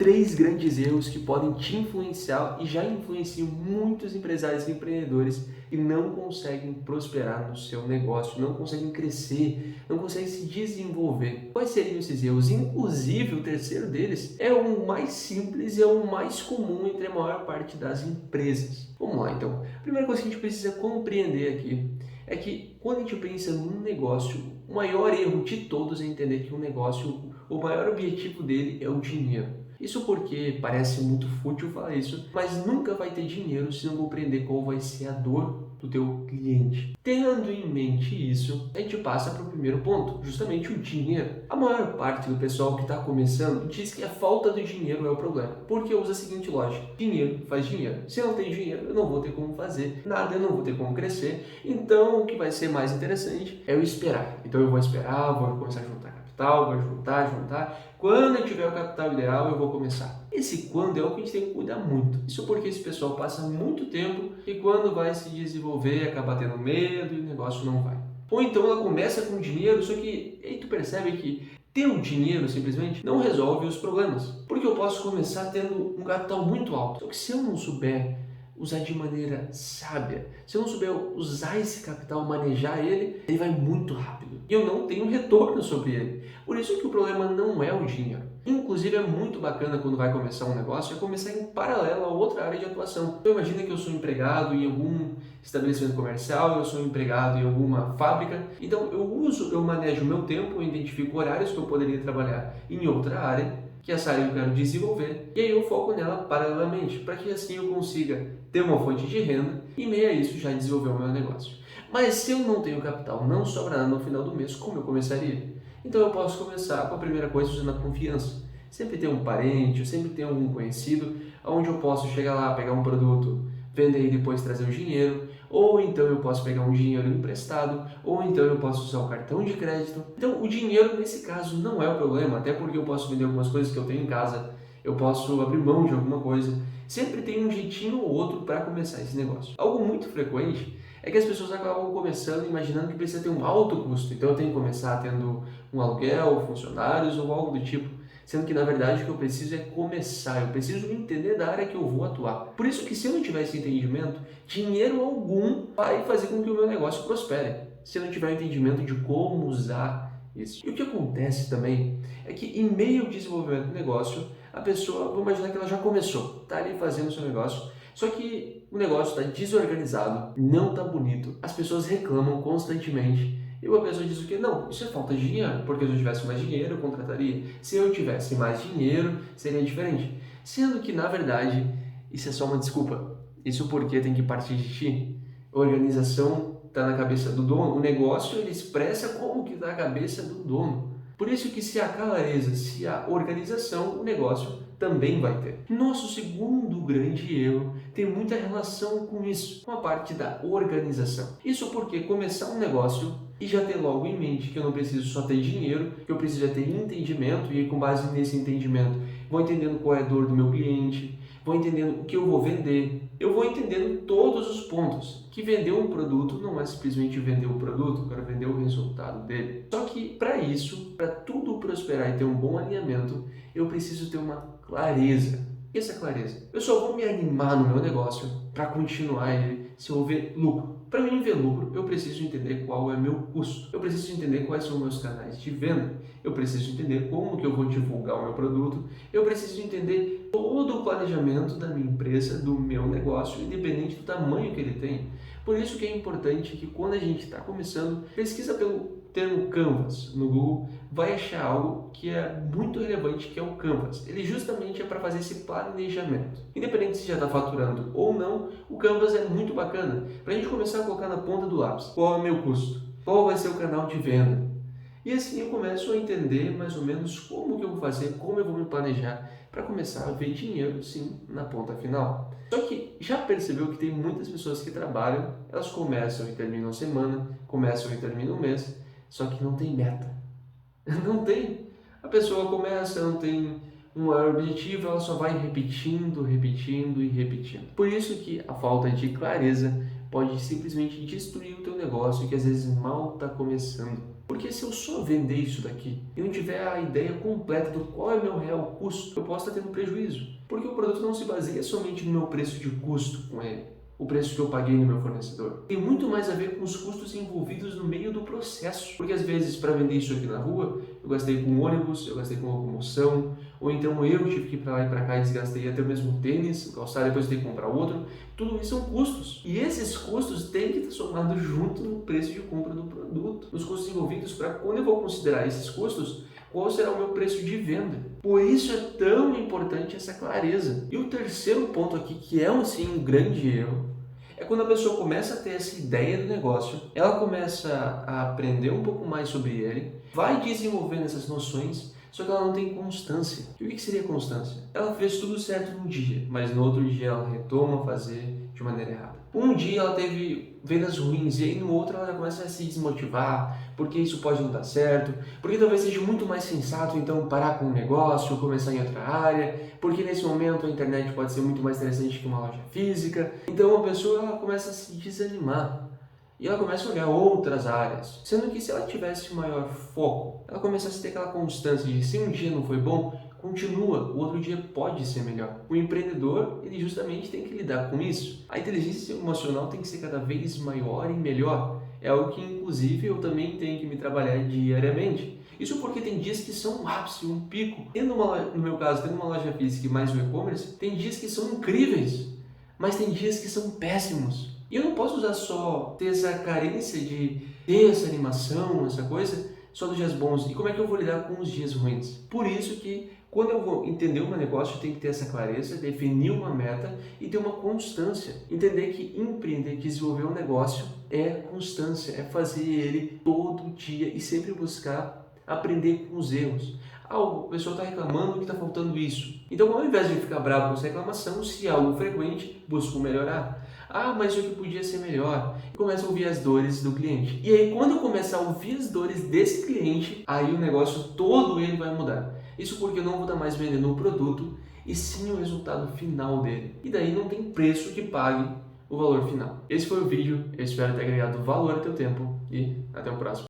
Três grandes erros que podem te influenciar e já influenciam muitos empresários e empreendedores e não conseguem prosperar no seu negócio, não conseguem crescer, não conseguem se desenvolver. Quais seriam esses erros? Inclusive, o terceiro deles é o mais simples e é o mais comum entre a maior parte das empresas. Vamos lá, então. A primeira coisa que a gente precisa compreender aqui é que quando a gente pensa num negócio, o maior erro de todos é entender que um negócio, o maior objetivo dele é o dinheiro. Isso porque parece muito fútil falar isso, mas nunca vai ter dinheiro se não compreender qual vai ser a dor do teu cliente. Tendo em mente isso, a gente passa para o primeiro ponto, justamente o dinheiro. A maior parte do pessoal que está começando diz que a falta do dinheiro é o problema, porque usa a seguinte lógica: dinheiro faz dinheiro. Se eu não tenho dinheiro, eu não vou ter como fazer nada, eu não vou ter como crescer. Então, o que vai ser mais interessante é eu esperar. Então, eu vou esperar, vou começar a juntar capital, vou juntar. Quando eu tiver o capital ideal, eu vou começar. Esse quando é o que a gente tem que cuidar muito. Isso porque esse pessoal passa muito tempo e quando vai se desenvolver, acaba tendo medo e o negócio não vai. Ou então ela começa com dinheiro, só que aí tu percebe que ter o dinheiro simplesmente não resolve os problemas. Porque eu posso começar tendo um capital muito alto. Só que se eu não souber usar de maneira sábia, se eu não souber usar esse capital, manejar ele, ele vai muito rápido. E eu não tenho retorno sobre ele. Por isso que o problema não é o dinheiro. Inclusive é muito bacana quando vai começar um negócio, é começar em paralelo a outra área de atuação. Então imagina que eu sou empregado em algum estabelecimento comercial, eu sou empregado em alguma fábrica, então eu manejo o meu tempo, eu identifico horários que eu poderia trabalhar em outra área, que é essa área que eu quero desenvolver, e aí eu foco nela paralelamente, para que assim eu consiga ter uma fonte de renda e meio a isso já desenvolver o meu negócio. Mas se eu não tenho capital, não sobra nada no final do mês, como eu começaria? Então eu posso começar com a primeira coisa usando a confiança. Sempre ter um parente, sempre ter algum conhecido, onde eu posso chegar lá, pegar um produto, vender e depois trazer o dinheiro, ou então eu posso pegar um dinheiro emprestado, ou então eu posso usar o cartão de crédito. Então o dinheiro nesse caso não é o problema, até porque eu posso vender algumas coisas que eu tenho em casa, eu posso abrir mão de alguma coisa. Sempre tem um jeitinho ou outro para começar esse negócio. Algo muito frequente é que as pessoas acabam começando imaginando que precisa ter um alto custo. Então eu tenho que começar tendo um aluguel, funcionários ou algo do tipo. Sendo que na verdade o que eu preciso é começar, eu preciso entender da área que eu vou atuar. Por isso que se eu não tiver esse entendimento, dinheiro algum vai fazer com que o meu negócio prospere. Se eu não tiver o entendimento de como usar isso. E o que acontece também é que em meio ao desenvolvimento do negócio, a pessoa, vamos imaginar que ela já começou, está ali fazendo o seu negócio, só que o negócio está desorganizado, não está bonito, as pessoas reclamam constantemente. E uma pessoa diz o quê? Não, isso é falta de dinheiro, porque se eu tivesse mais dinheiro, eu contrataria. Se eu tivesse mais dinheiro, seria diferente. Sendo que, na verdade, isso é só uma desculpa. Isso porque tem que partir de ti. A organização está na cabeça do dono, o negócio ele expressa como que está na cabeça do dono. Por isso que se há clareza, se há organização, o negócio também vai ter. Nosso segundo grande erro tem muita relação com isso, com a parte da organização. Isso porque começar um negócio e já ter logo em mente que eu não preciso só ter dinheiro, que eu preciso ter entendimento, e com base nesse entendimento vou entendendo qual é a dor do meu cliente, vou entendendo o que eu vou vender, eu vou entendendo todos os pontos. Que vender um produto não é simplesmente vender o produto, eu quero vender o resultado dele. Só que para isso, para tudo prosperar e ter um bom alinhamento, eu preciso ter uma clareza. E essa clareza? Eu só vou me animar no meu negócio para continuar ele se eu ver lucro. Para mim ver lucro, eu preciso entender qual é meu custo. Eu preciso entender quais são meus canais de venda. Eu preciso entender como que eu vou divulgar o meu produto. Eu preciso entender todo o planejamento da minha empresa, do meu negócio, independente do tamanho que ele tem. Por isso que é importante que quando a gente está começando, pesquisa pelo termo Canvas no Google, vai achar algo que é muito relevante, que é o Canvas. Ele justamente é para fazer esse planejamento. Independente se já está faturando ou não, o Canvas é muito bacana para a gente começar a colocar na ponta do lápis. Qual é o meu custo? Qual vai ser o canal de venda? E assim eu começo a entender mais ou menos como que eu vou fazer, como eu vou me planejar para começar a ver dinheiro, sim, na ponta final. Só que já percebeu que tem muitas pessoas que trabalham, elas começam e terminam a semana, começam e terminam o mês, só que não tem meta. Não tem. A pessoa começa, não tem um maior objetivo, ela só vai repetindo e repetindo. Por isso que a falta de clareza pode simplesmente destruir o teu negócio, que às vezes mal está começando. Porque se eu só vender isso daqui e não tiver a ideia completa do qual é o meu real custo, eu posso estar tendo prejuízo. Porque o produto não se baseia somente no meu preço de custo com ele, o preço que eu paguei no meu fornecedor. Tem muito mais a ver com os custos envolvidos no meio do processo. Porque às vezes, para vender isso aqui na rua, eu gastei com ônibus, eu gastei com locomoção, ou então eu tive que ir para lá e para cá e desgastei até mesmo tênis, calçar, depois eu tenho que comprar outro. Tudo isso são custos. E esses custos têm que estar somados junto no preço de compra do produto. Nos custos envolvidos, para quando eu vou considerar esses custos, qual será o meu preço de venda? Por isso é tão importante essa clareza. E o terceiro ponto aqui, que é sim um grande erro, é quando a pessoa começa a ter essa ideia do negócio, ela começa a aprender um pouco mais sobre ele, vai desenvolvendo essas noções, só que ela não tem constância. E o que seria constância? Ela fez tudo certo num dia, mas no outro dia ela retoma a fazer de maneira errada. Um dia ela teve vendas ruins e aí no outro ela já começa a se desmotivar, porque isso pode não dar certo, porque talvez seja muito mais sensato então parar com o negócio ou começar em outra área, porque nesse momento a internet pode ser muito mais interessante que uma loja física. Então a pessoa ela começa a se desanimar. E ela começa a olhar outras áreas, sendo que se ela tivesse maior foco, ela começasse a ter aquela constância de se um dia não foi bom, continua, o outro dia pode ser melhor. O empreendedor, ele justamente tem que lidar com isso. A inteligência emocional tem que ser cada vez maior e melhor. É algo que, inclusive, eu também tenho que me trabalhar diariamente. Isso porque tem dias que são um ápice, um pico. No meu caso, tendo uma loja física e mais o e-commerce, tem dias que são incríveis, mas tem dias que são péssimos. E eu não posso usar só ter essa carência de ter essa animação, essa coisa, só dos dias bons. E como é que eu vou lidar com os dias ruins? Por isso que quando eu vou entender o meu negócio, eu tenho que ter essa clareza, definir uma meta e ter uma constância. Entender que empreender, que desenvolver um negócio é constância, é fazer ele todo dia e sempre buscar aprender com os erros. O pessoal está reclamando que está faltando isso. Então, ao invés de ficar bravo com essa reclamação, se é algo frequente, busco melhorar. Mas o que podia ser melhor? Começa a ouvir as dores do cliente. E aí, quando eu começar a ouvir as dores desse cliente, aí o negócio todo ele vai mudar. Isso porque eu não vou estar mais vendendo o produto, e sim o resultado final dele. E daí não tem preço que pague o valor final. Esse foi o vídeo, eu espero ter agregado valor ao teu tempo e até o próximo.